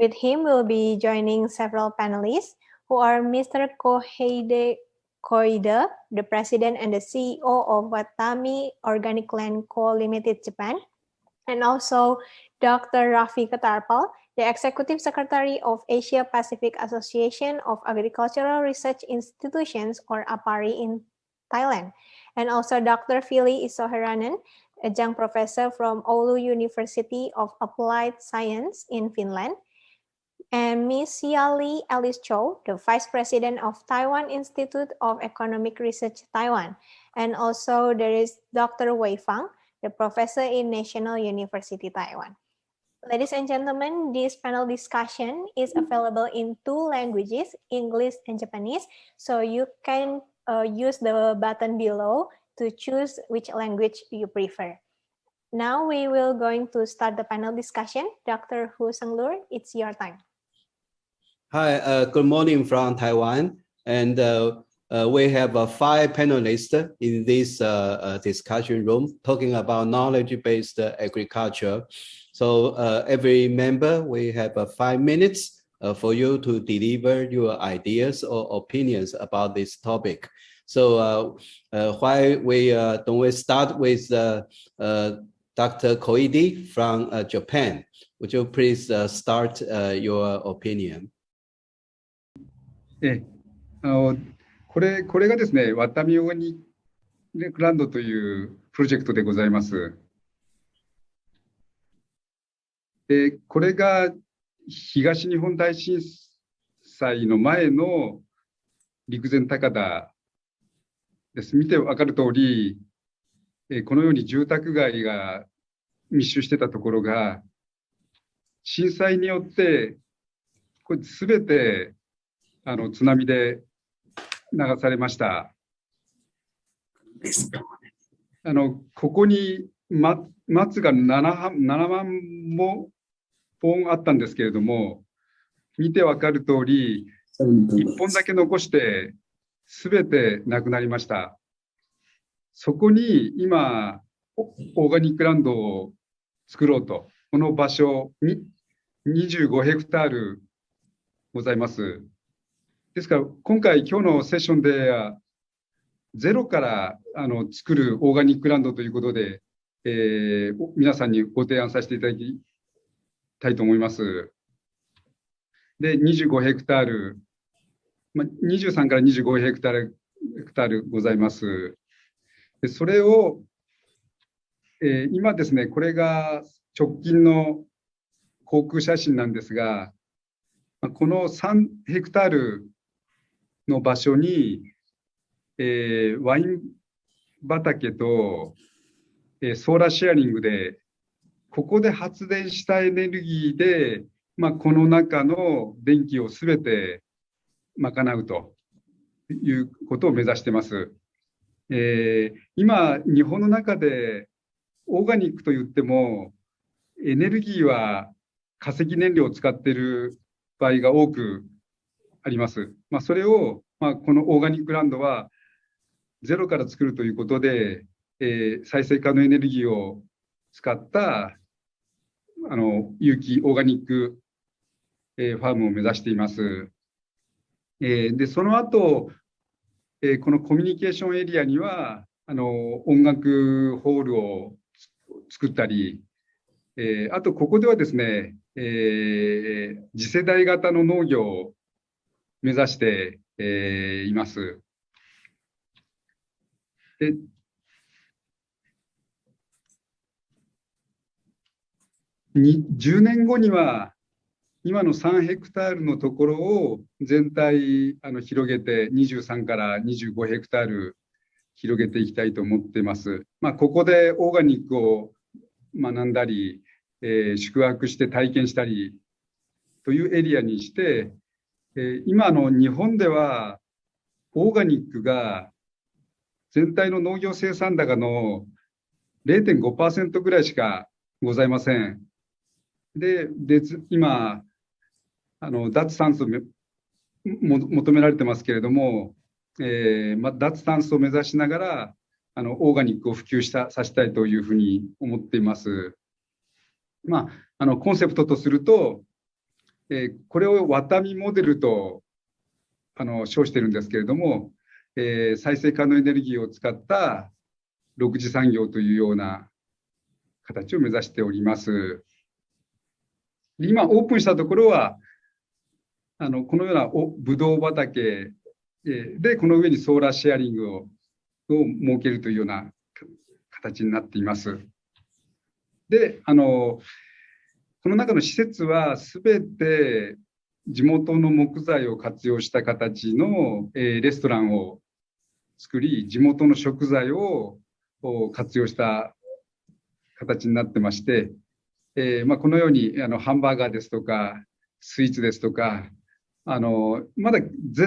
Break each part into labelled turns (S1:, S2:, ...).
S1: With him will be joining several panelists who are Mr. Koide Koide, the President and the CEO of Watami Organic Land Co. Limited, Japan, and also Dr. Raffi Ketarpal, the Executive Secretary of Asia Pacific Association of Agricultural Research Institutions, or APARI, in Thailand, and also Dr. Phili Isoheranen, adjunct professor from Oulu University of Applied Science in Finland, and Ms. Yali Alice Chow, the Vice President of Taiwan Institute of Economic Research, Taiwan. And also there is Dr. Wei Fang, the Professor in National University, Taiwan. Ladies and gentlemen, this panel discussion is available in 2 languages, English and Japanese. So you can use the button below to choose which language you prefer. Now we will going to start the panel discussion. Dr. Hu Senglur, it's your time.
S2: Hi, good morning from Taiwan. And we have 5 panelists in this discussion room talking about knowledge-based agriculture. So every member, we have 5 minutes for you to deliver your ideas or opinions about this topic. So why don't we start with Dr. Koide from Japan? Would you please start your opinion?
S3: これがですね、ワタミオーガニックランドというプロジェクトでございます。で、これが東日本大震災の前の陸前高田です。見てわかる通り、このように住宅街が密集してたところが、震災によって、これすべて津波で流されました。ここに、松が7万本あったんですけれども、見てわかる通り、1本だけ残して、すべてなくなりました。そこに今、オーガニックランドを作ろうと、この場所に25ヘクタールございます。ですから、今日のセッションでは、ゼロから作るオーガニックランドということで、皆さんにご提案させていただきたいと思います。で、25ヘクタール、23から25ヘクタールございます。でそれを、今ですね、これが直近の航空写真なんですが、この3ヘクタールの場所に、ワイン畑と、ソーラーシェアリングで、ここで発電したエネルギーで、この中の電気をすべて賄うということを目指しています。今、日本の中でオーガニックといっても、エネルギーは化石燃料を使っている場合が多くあります。それを、このオーガニックランドはゼロから作るということで、再生可能エネルギーを使った有機オーガニック、ファームを目指しています。で、その後、このコミュニケーションエリアには音楽ホールを作ったり、あとここではですね、次世代型の農業を目指しています。で10年後には今の3ヘクタールのところを全体広げて23から25ヘクタール広げていきたいと思っています。ここでオーガニックを学んだり、宿泊して体験したりというエリアにして、今の日本ではオーガニックが全体の農業生産高の 0.5% ぐらいしかございません。で今脱炭素求められてますけれども、脱炭素を目指しながらオーガニックを普及させたいというふうに思っています。コンセプトとすると、これをワタミモデルと称しているんですけれども、再生可能エネルギーを使った6次産業というような形を目指しております。今オープンしたところはこのようなブドウ畑でこの上にソーラーシェアリングを設けるというような形になっています。でこの中の施設はすべて地元の木材を活用した形のレストランを作り、地元の食材を活用した形になってまして、このようにハンバーガーですとかスイーツですとかまだ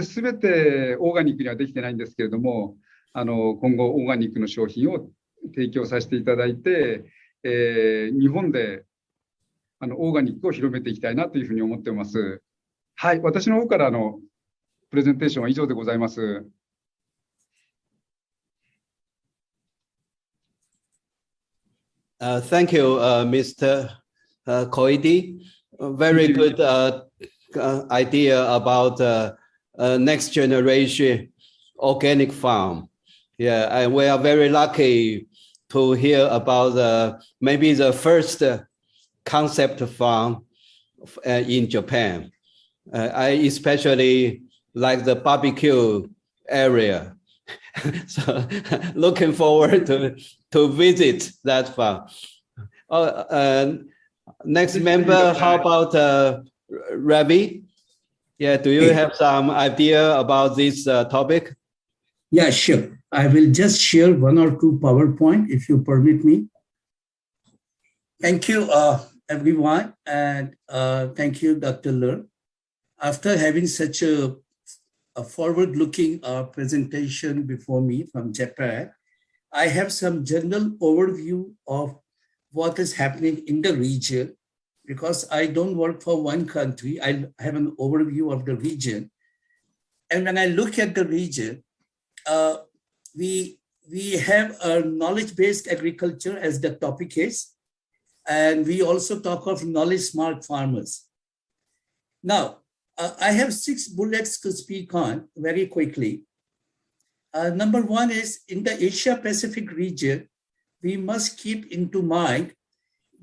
S3: すべてオーガニックにはできてないんですけれども、今後オーガニックの商品を提供させていただいて、日本でオーガニックを広めていきたいなというふうに思っています。はい、私の方からプレゼンテーションは以上でございます。
S2: Thank you, Mr. Koide. Very good idea about next generation organic farm. Yeah, and we are very lucky to hear about maybe the first concept farm in Japan. I especially like the barbecue area. So looking forward to visit that farm. Next member, how about Ravi? Yeah, do you have some idea about this topic?
S4: Yeah, sure. I will just share one or two PowerPoint if you permit me. Thank you, everyone, and thank you, Dr. Ler. After having such a forward-looking presentation before me from Japan, I have some general overview of what is happening in the region, because I don't work for one country. I have an overview of the region. And when I look at the region, we have a knowledge-based agriculture as the topic is, and we also talk of knowledge-smart farmers. Now, I have 6 bullets to speak on very quickly. Number one is, in the Asia-Pacific region, we must keep into mind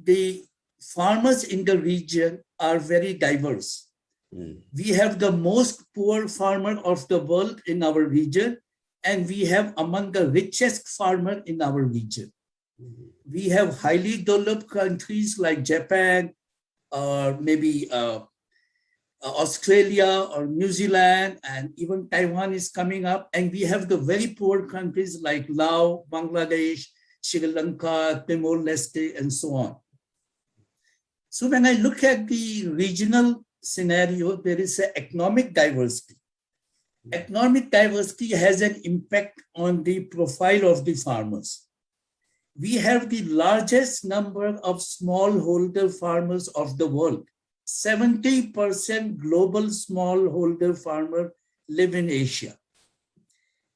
S4: the farmers in the region are very diverse. We have the most poor farmer of the world in our region, and we have among the richest farmer in our region. We have highly developed countries like Japan, or maybe Australia or New Zealand, and even Taiwan is coming up. And we have the very poor countries like Laos, Bangladesh, Sri Lanka, Timor-Leste, and so on. So when I look at the regional scenario, there is an economic diversity. Economic diversity has an impact on the profile of the farmers. We have the largest number of smallholder farmers of the world. 70% global smallholder farmers live in Asia.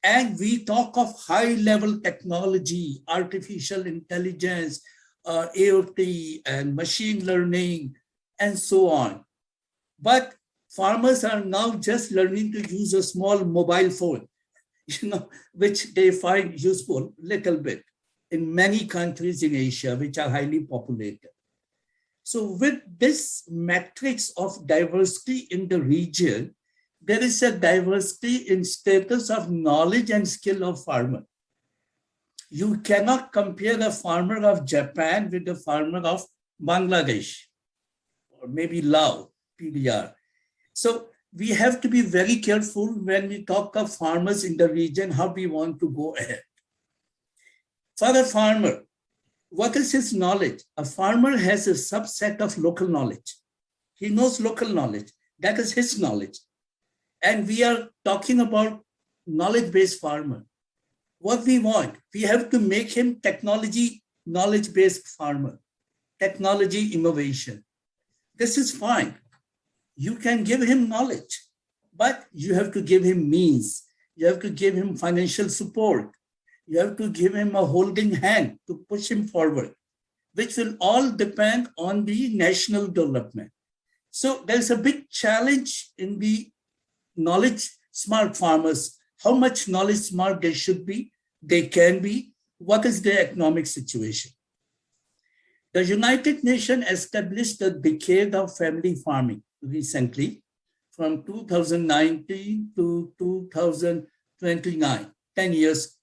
S4: And we talk of high-level technology, artificial intelligence, IoT, and machine learning, and so on. But farmers are now just learning to use a small mobile phone, which they find useful little bit in many countries in Asia, which are highly populated. So with this matrix of diversity in the region, there is a diversity in status of knowledge and skill of farmer. You cannot compare a farmer of Japan with a farmer of Bangladesh, or maybe Laos, PDR. So we have to be very careful when we talk of farmers in the region, how we want to go ahead. For a farmer, what is his knowledge? A farmer has a subset of local knowledge. He knows local knowledge. That is his knowledge. And we are talking about knowledge-based farmer. What we want, we have to make him technology knowledge-based farmer, technology innovation. This is fine. You can give him knowledge, but you have to give him means. You have to give him financial support. You have to give him a holding hand to push him forward, which will all depend on the national development. So there's a big challenge in the knowledge smart farmers. How much knowledge smart they should be, they can be, what is their economic situation. The United Nations established a decade of family farming recently from 2019 to 2029, 10 years.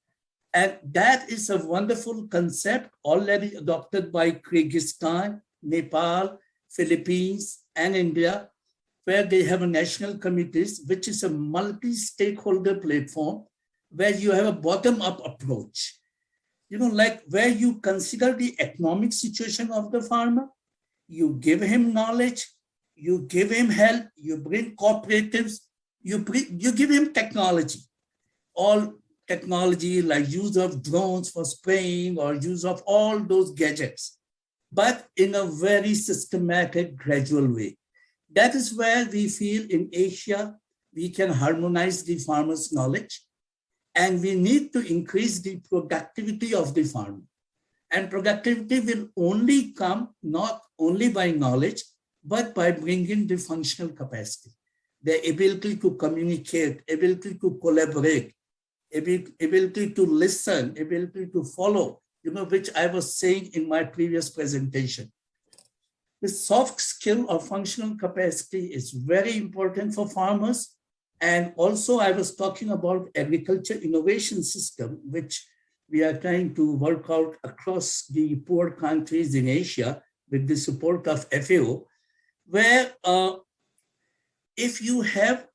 S4: And that is a wonderful concept already adopted by Kyrgyzstan, Nepal, Philippines, and India, where they have a national committees, which is a multi-stakeholder platform where you have a bottom-up approach. Like where you consider the economic situation of the farmer, you give him knowledge, you give him help, you bring cooperatives, you give him technology, all technology like use of drones for spraying or use of all those gadgets, but in a very systematic, gradual way. That is where we feel in Asia, we can harmonize the farmer's knowledge, and we need to increase the productivity of the farmer. And productivity will only come not only by knowledge, but by bringing the functional capacity, the ability to communicate, ability to collaborate, ability to listen, ability to follow, which I was saying in my previous presentation. The soft skill of functional capacity is very important for farmers. And also I was talking about agriculture innovation system, which we are trying to work out across the poor countries in Asia with the support of FAO, where if you have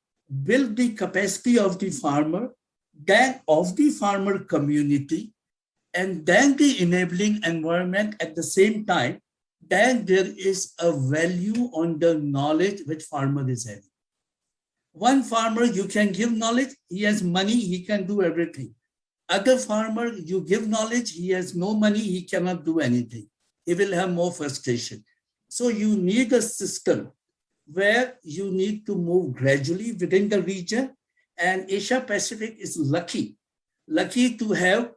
S4: built the capacity of the farmer, then of the farmer community, and then the enabling environment at the same time, then there is a value on the knowledge which farmer is having. One farmer, you can give knowledge, he has money, he can do everything. Other farmer, you give knowledge, he has no money, he cannot do anything. He will have more frustration. So you need a system where you need to move gradually within the region. And Asia Pacific is lucky to have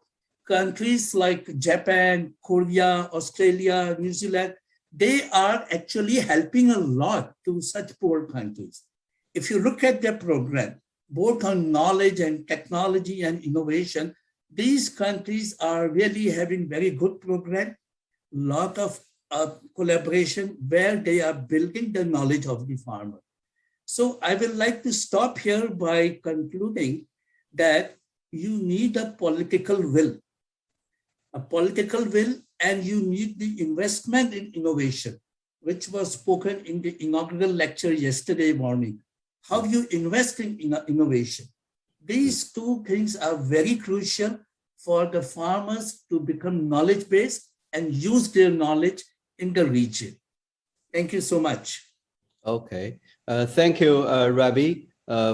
S4: countries like Japan, Korea, Australia, New Zealand. They are actually helping a lot to such poor countries. If you look at their program, both on knowledge and technology and innovation, these countries are really having very good program, lot of collaboration where they are building the knowledge of the farmer. So I will like to stop here by concluding that you need a political will, and you need the investment in innovation, which was spoken in the inaugural lecture yesterday morning. How you invest in innovation. These two things are very crucial for the farmers to become knowledge-based and use their knowledge in the region. Thank you so much.
S2: Okay, thank you, Ravi,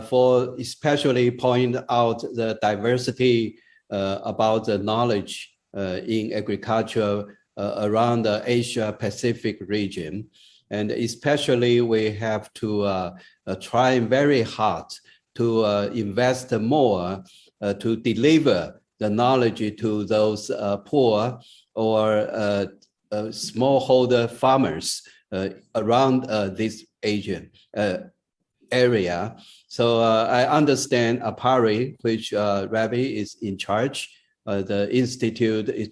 S2: for especially pointing out the diversity about the knowledge in agriculture around the Asia Pacific region. And especially we have to try very hard to invest more to deliver the knowledge to those poor or smallholder farmers around this Asian area. So I understand APARI, which Ravi is in charge, the institute is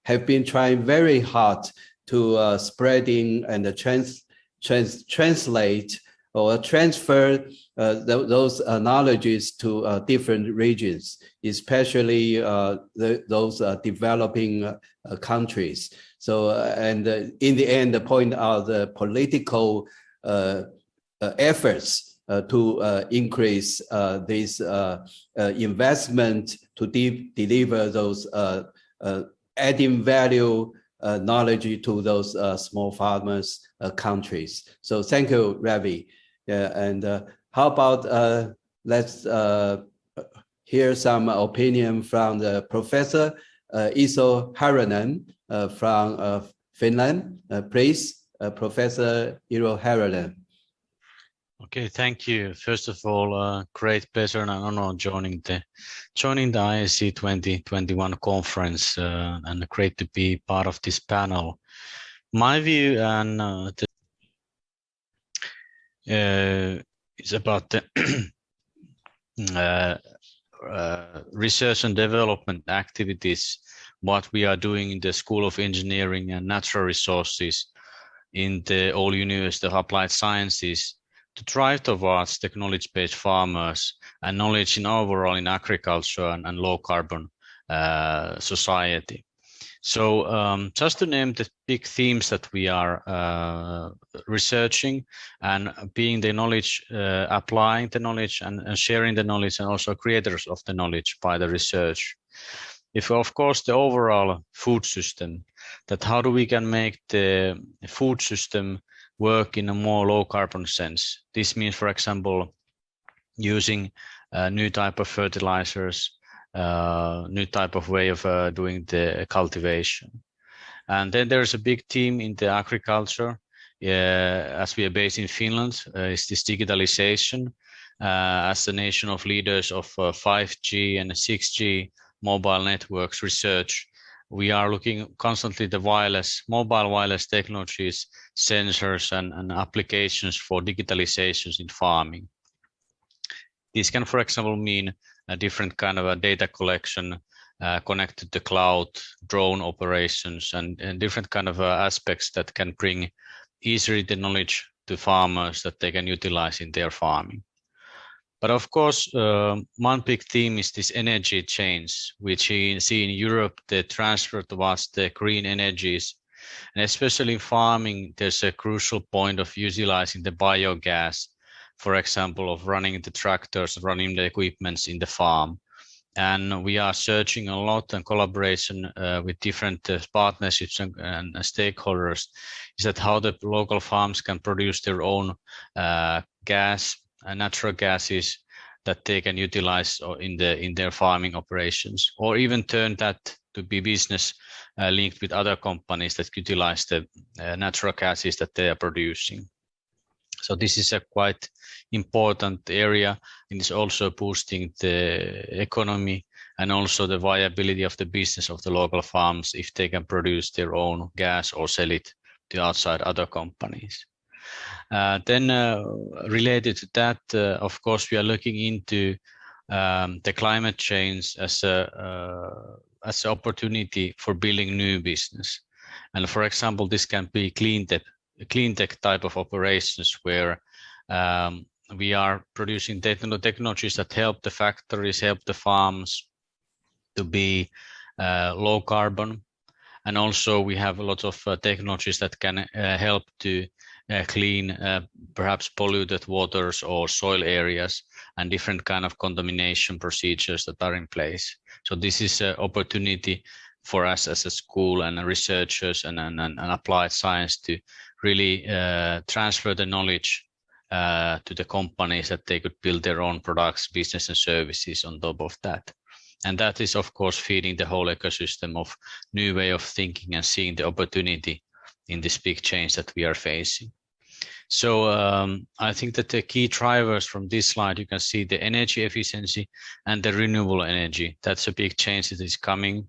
S2: have been trying very hard to spreading and translate or transfer those knowledges to different regions, especially those developing countries. So, and in the end, point out the political efforts to increase this investment to deliver those adding value knowledge to those small farmers countries. So thank you, Ravi. And how about let's hear some opinion from the Professor Iso Haranen from Finland. Please, Professor Iso Haranen.
S5: Okay, thank you. First of all, great pleasure and honor joining the IAIC 2021 conference, and great to be part of this panel. My view and is about the research and development activities, what we are doing in the School of Engineering and Natural Resources in the Old University of Applied Sciences to drive towards technology-based farmers and knowledge in overall in agriculture and low carbon society. So just to name the big themes that we are researching and being the knowledge, applying the knowledge and sharing the knowledge, and also creators of the knowledge by the research. If of course the overall food system, that how do we can make the food system work in a more low carbon sense. This means, for example, using new type of fertilizers, new type of way of doing the cultivation. And then there's a big team in the agriculture, as we are based in Finland, is this digitalization. As a nation of leaders of 5G and 6G mobile networks research, we are looking constantly the mobile wireless technologies, sensors and applications for digitalizations in farming. This can, for example, mean a different kind of a data collection connected to cloud, drone operations, and different kind of aspects that can bring easily the knowledge to farmers that they can utilize in their farming. But of course, one big theme is this energy change, which we see in Europe, the transfer towards the green energies. And especially in farming, there's a crucial point of utilizing the biogas, for example, of running the tractors, running the equipments in the farm. And we are searching a lot and collaboration with different partnerships and stakeholders, is that how the local farms can produce their own gas, natural gases that they can utilize in their farming operations, or even turn that to be business linked with other companies that utilize the natural gases that they are producing. So this is a quite important area, and is also boosting the economy and also the viability of the business of the local farms if they can produce their own gas or sell it to outside other companies. Then related to that, of course, we are looking into the climate change as an opportunity for building new business. And for example, this can be clean tech type of operations where we are producing technologies that help the factories, help the farms to be low carbon. And also we have a lot of technologies that can help to clean perhaps polluted waters or soil areas and different kind of contamination procedures that are in place. So this is an opportunity for us as a school and researchers and applied science to really transfer the knowledge to the companies that they could build their own products, business and services on top of that. And that is, of course, feeding the whole ecosystem of new way of thinking and seeing the opportunity in this big change that we are facing. So I think that the key drivers from this slide, you can see the energy efficiency and the renewable energy. That's a big change that is coming.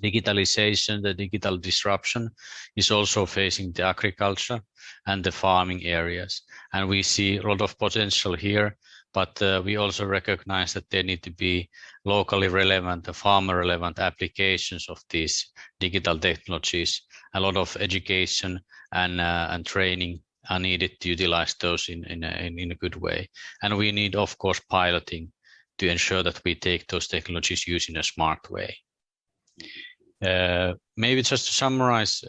S5: Digitalization, the digital disruption is also facing the agriculture and the farming areas. And we see a lot of potential here, but we also recognize that there need to be locally relevant, farmer relevant applications of these digital technologies. A lot of education and training are needed to utilize those in a good way. And we need, of course, piloting to ensure that we take those technologies used in a smart way. Maybe just to summarize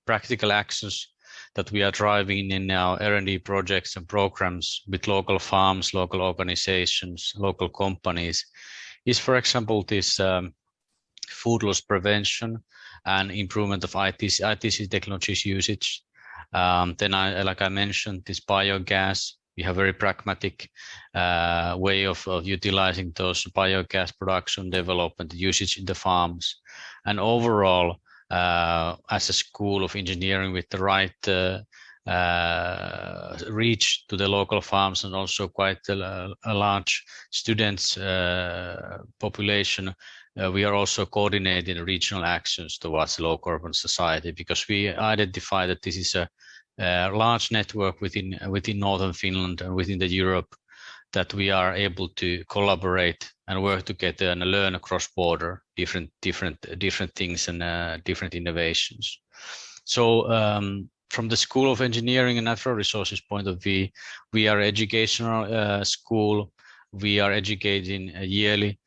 S5: practical actions that we are driving in our R&D projects and programs with local farms, local organizations, local companies is, for example, this food loss prevention and improvement of ITC technologies usage. Then, like I mentioned, this biogas. We have very pragmatic way of utilizing those biogas production, development, usage in the farms. And overall, as a school of engineering with the right reach to the local farms and also quite a large students population, we are also coordinating regional actions towards low carbon society, because we identify that this is a large network within northern Finland and within the Europe, that we are able to collaborate and work together and learn across border different things and different innovations. So from the School of Engineering and Natural Resources point of view, we are educational school. We are educating yearly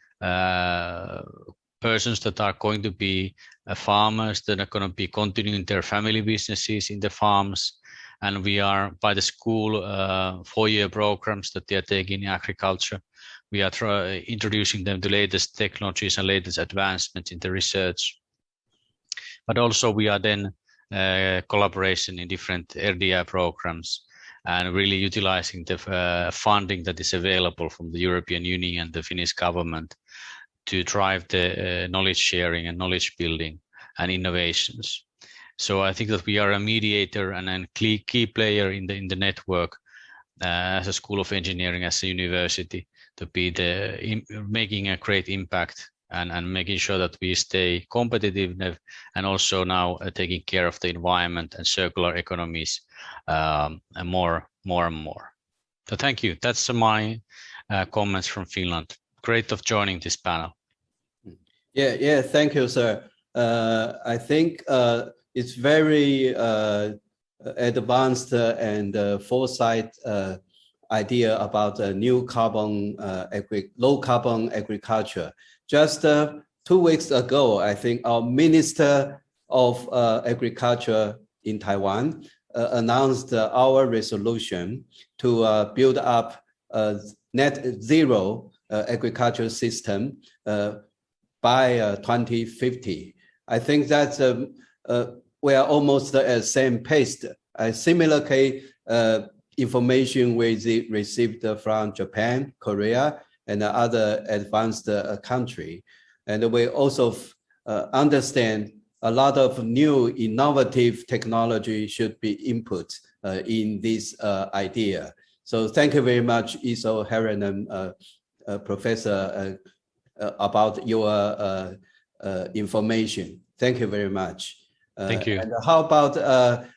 S5: persons that are going to be farmers, that are going to be continuing their family businesses in the farms. And we are, by the school, 4-year programs that they are taking in agriculture. We are introducing them to latest technologies and latest advancements in the research. But also we are then collaboration in different RDI programs and really utilizing the funding that is available from the European Union and the Finnish government to drive the knowledge sharing and knowledge building and innovations. So I think that we are a mediator and a key player in the network as a School of Engineering, as a university, to be making a great impact and making sure that we stay competitive and also now taking care of the environment and circular economies more and more. So thank you. That's my comments from Finland. Great of joining this panel.
S2: Yeah. Thank you, sir. I think it's very advanced and foresight idea about a new low carbon agriculture. Just 2 weeks ago, I think our Minister of Agriculture in Taiwan announced our resolution to build up a net zero agriculture system by 2050. I think that we are almost at the same pace. Similar information we received from Japan, Korea, and other advanced country. And we also understand a lot of new innovative technology should be input in this idea. So thank you very much, Iso Haranen, Professor, about your information. Thank you very much.
S5: Thank you.
S2: And how about,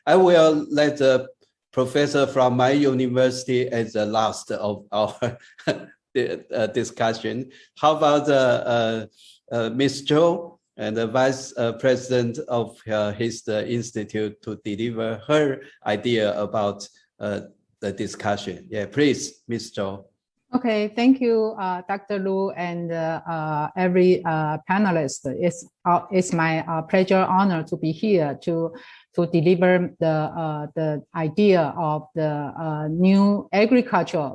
S2: I will let the professor from my university as the last of our discussion. How about Ms. Zhou, and the Vice President of his institute, to deliver her idea about the discussion. Yeah, please, Ms. Zhou.
S6: Okay, thank you, Dr. Lu, and every panelist. It's my pleasure, honor to be here to deliver the idea of the new agriculture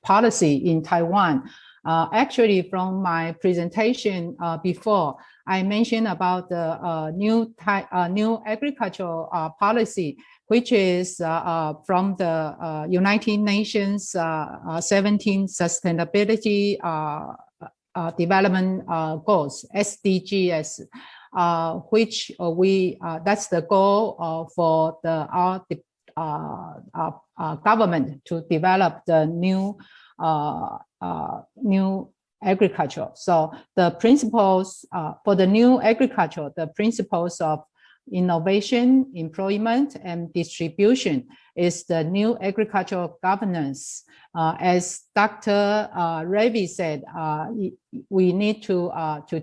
S6: policy in Taiwan. Actually, from my presentation before, I mentioned about the new agricultural policy, which is from the United Nations 17 Sustainability Development Goals, SDGs, which that's the goal for our government to develop the new agriculture. So the principles for the new agriculture, the principles of innovation, employment, and distribution is the new agricultural governance. As Dr. Ravi said, we need to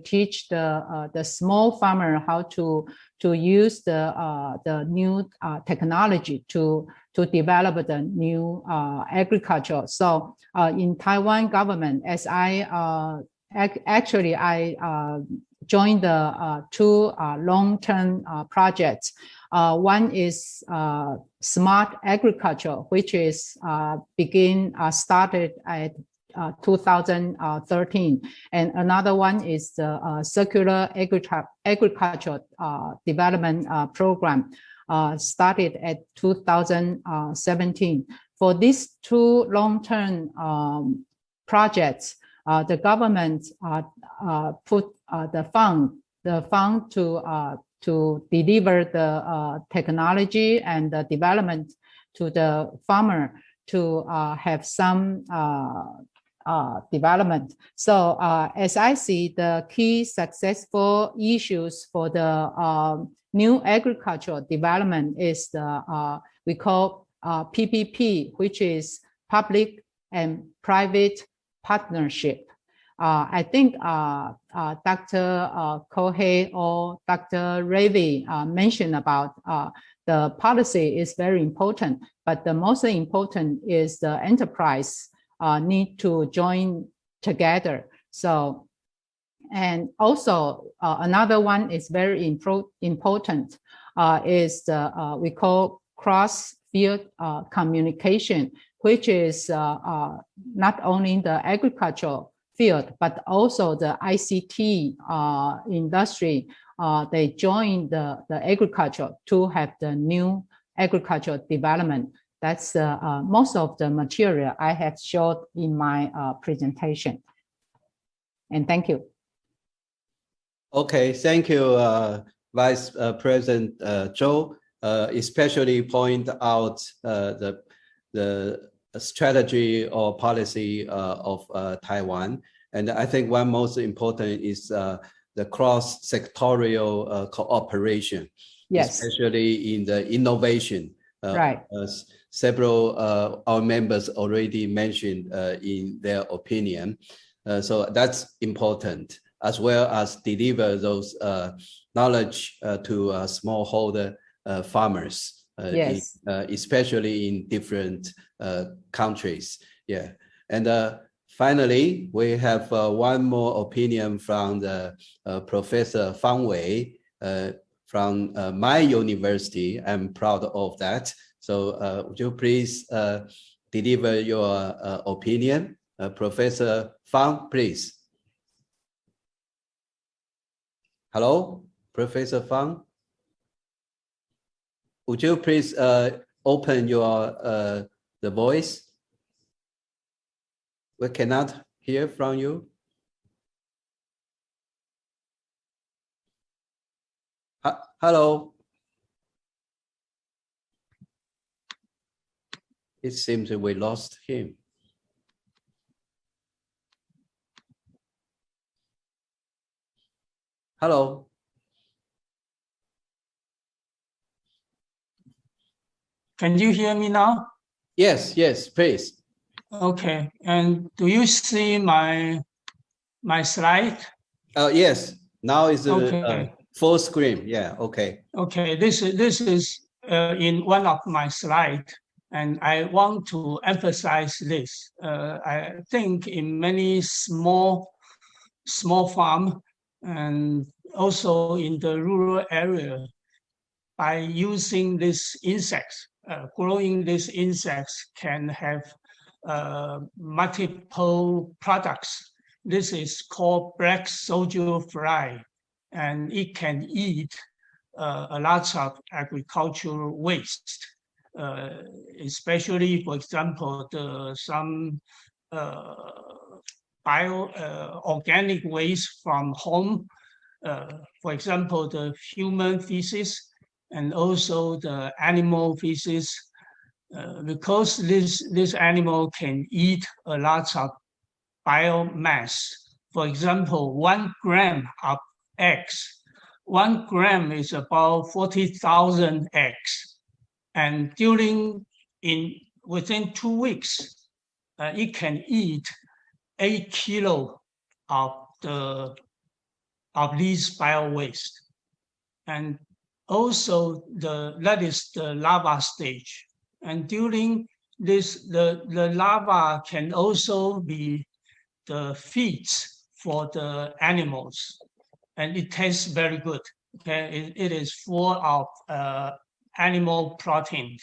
S6: teach the small farmer how to use the new technology to develop the new agriculture. So in Taiwan government, as I joined the two long-term projects. One is smart agriculture, which is started at 2013, and another one is the circular agriculture development program, started at 2017. For these two long-term projects, the government put the fund to deliver the technology and the development to the farmer to have some development. So as I see, the key successful issues for the new agricultural development is the we call PPP, which is public and private partnership. I think Dr. Kohei or Dr. Ravi mentioned about the policy is very important, but the most important is the enterprise need to join together. So, and also another one is very important is the we call cross-field communication, which is not only the agricultural field, but also the ICT industry. They join the agriculture to have the new agricultural development. That's most of the material I have showed in my presentation. And thank you.
S2: Okay, thank you, Vice President Zhou. Especially point out the strategy or policy of Taiwan. And I think one most important is the cross-sectorial cooperation,
S6: yes,
S2: especially in the innovation.
S6: Right.
S2: As several our members already mentioned in their opinion. So that's important, as well as deliver those knowledge to smallholder farmers,
S6: yes,
S2: especially in different countries. Yeah, and finally, we have one more opinion from the Professor Fang Wei from my university. I'm proud of that. So would you please deliver your opinion? Professor Fang, please. Hello, Professor Fang. Would you please open your the voice? We cannot hear from you. Hello. It seems that we lost him. Hello.
S7: Can you hear me now?
S2: Yes, yes, please.
S7: Okay. And do you see my slide?
S2: Yes. Now is
S7: Okay.
S2: full screen. Yeah. Okay.
S7: Okay. This is in one of my slides, and I want to emphasize this. I think in many small farm and also in the rural area, by using these insects, growing these insects can have multiple products. This is called black Soju Fry, and it can eat a lot of agricultural waste, especially, for example, some organic waste from home, for example, the human feces and also the animal feces, because this animal can eat a lot of biomass. For example, 1 gram of eggs, 1 gram is about 40,000 eggs, and within 2 weeks, it can eat 8 kilo of these bio waste. And also that is the larva stage. And during this, the larva can also be the feeds for the animals, and it tastes very good. Okay, it is full of animal protein,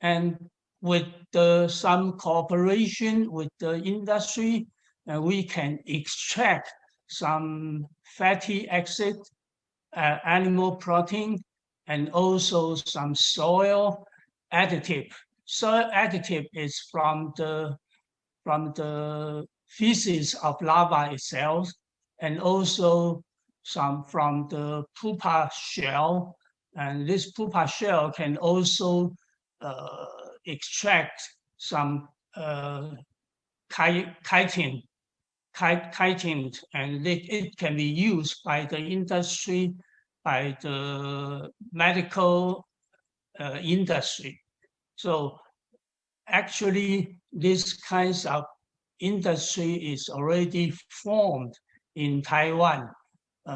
S7: and with some cooperation with the industry, we can extract some fatty acid, animal protein, and also some soil additive. Soil additive is from the feces of larva itself, and also some from the pupa shell. And this pupa shell can also extract some chitin, and it can be used by the industry by the medical industry. So actually, this kinds of industry is already formed in Taiwan.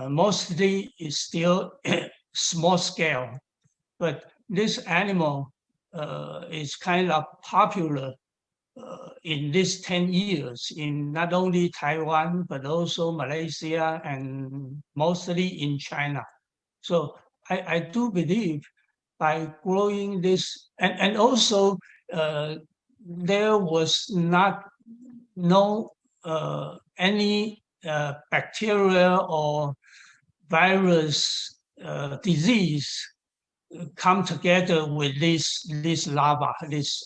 S7: Mostly is still small scale, but this animal is kind of popular in these 10 years in not only Taiwan, but also Malaysia and mostly in China. So I do believe by growing this, and also there was no any bacteria or virus disease come together with this larva, this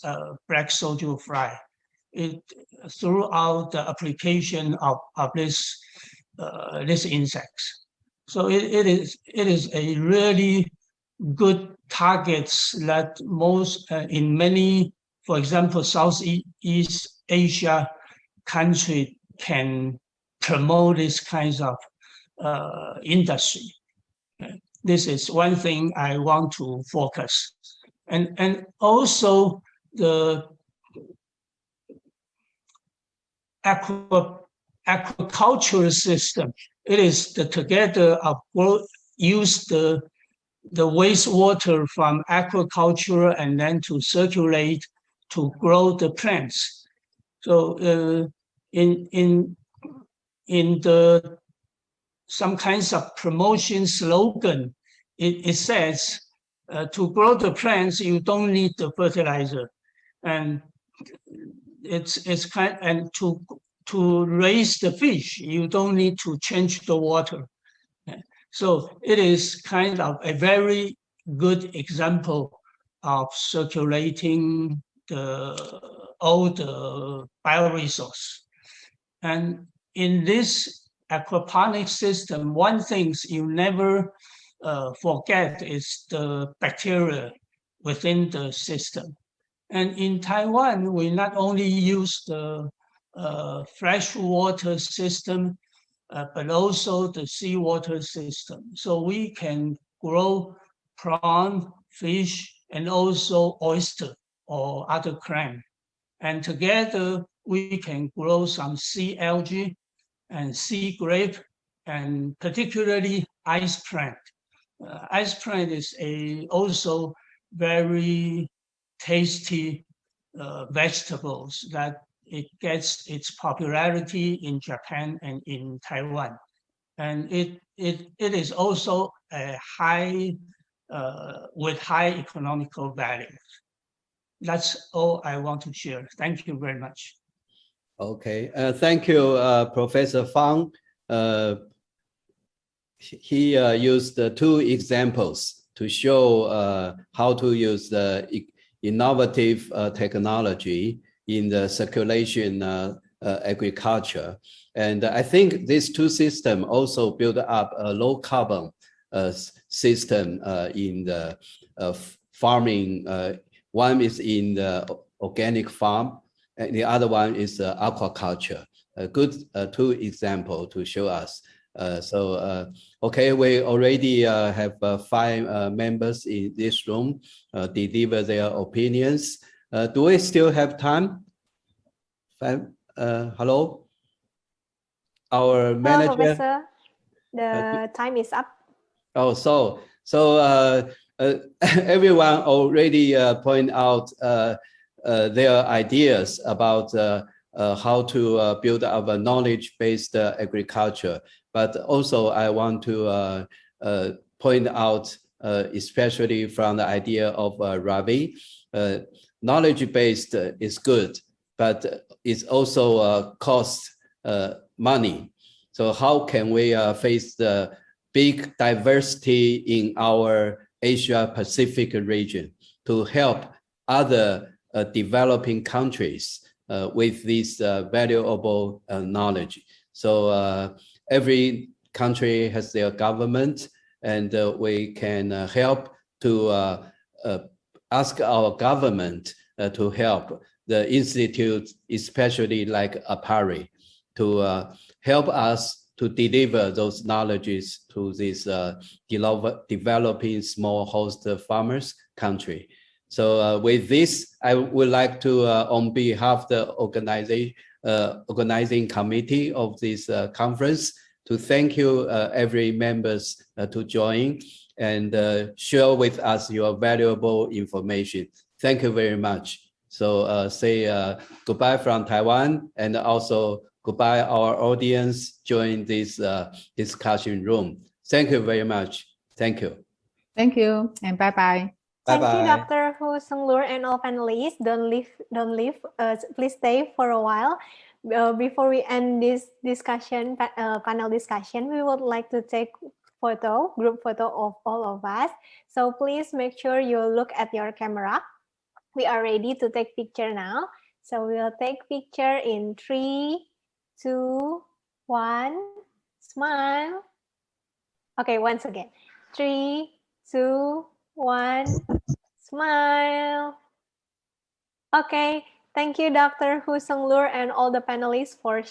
S7: black Soju Fry. Throughout the application of this insects. So it is a really good targets that most in many, for example, Southeast Asia country can promote this kinds of industry. This is one thing I want to focus. And also the aquaculture system. It is the together of use the wastewater from aquaculture and then to circulate to grow the plants. So in the some kinds of promotion slogan, it says to grow the plants you don't need the fertilizer, and it's kind, and to raise the fish you don't need to change the water. So it is kind of a very good example of circulating all the bioresource. And in this aquaponics system, one thing you never forget is the bacteria within the system. And in Taiwan, we not only use the freshwater system, but also the seawater system. So we can grow prawn, fish, and also oyster or other clam. And together we can grow some sea algae and sea grape, and particularly ice plant. Ice plant is also very tasty vegetables that it gets its popularity in Japan and in Taiwan. And it is also a high, with high economical value. That's all I want to share. Thank you very much.
S2: Okay, thank you, Professor Fang. He used two examples to show how to use the innovative technology in the circulation agriculture. And I think these two systems also build up a low carbon system in the farming. One is in the organic farm, and the other one is aquaculture. A good two examples to show us. Okay, we already have 5 members in this room deliver their opinions. Do we still have time? Hello? Our manager?
S1: Hello, Professor. The time is up.
S2: Oh, so everyone already point out their ideas about how to build up a knowledge-based agriculture. But also I want to point out, especially from the idea of Ravi, knowledge-based is good, but it's also costs money. So how can we face the big diversity in our Asia Pacific region to help other developing countries with this valuable knowledge? So every country has their government, and we can help to ask our government to help the institute, especially like APARI, to help us to deliver those knowledges to these developing smallholder farmers country. So with this, I would like to, on behalf of the organizing committee of this conference, to thank you every members to join and share with us your valuable information. Thank you very much. So say goodbye from Taiwan, and also goodbye our audience join this discussion room. Thank you very much. Thank you.
S6: Thank you, and bye-bye.
S1: Thank you,
S2: Bye-bye.
S1: Dr. Hu Seung-Lur and all panelists. Don't leave. Please stay for a while. Before we end this discussion, panel discussion, we would like to take group photo of all of us. So please make sure you look at your camera. We are ready to take picture now. So we'll take picture in 3, 2, 1. Smile. Okay, once again. 3, 2, 1. Smile. Okay, thank you, Dr. Hu Seung-Lur and all the panelists for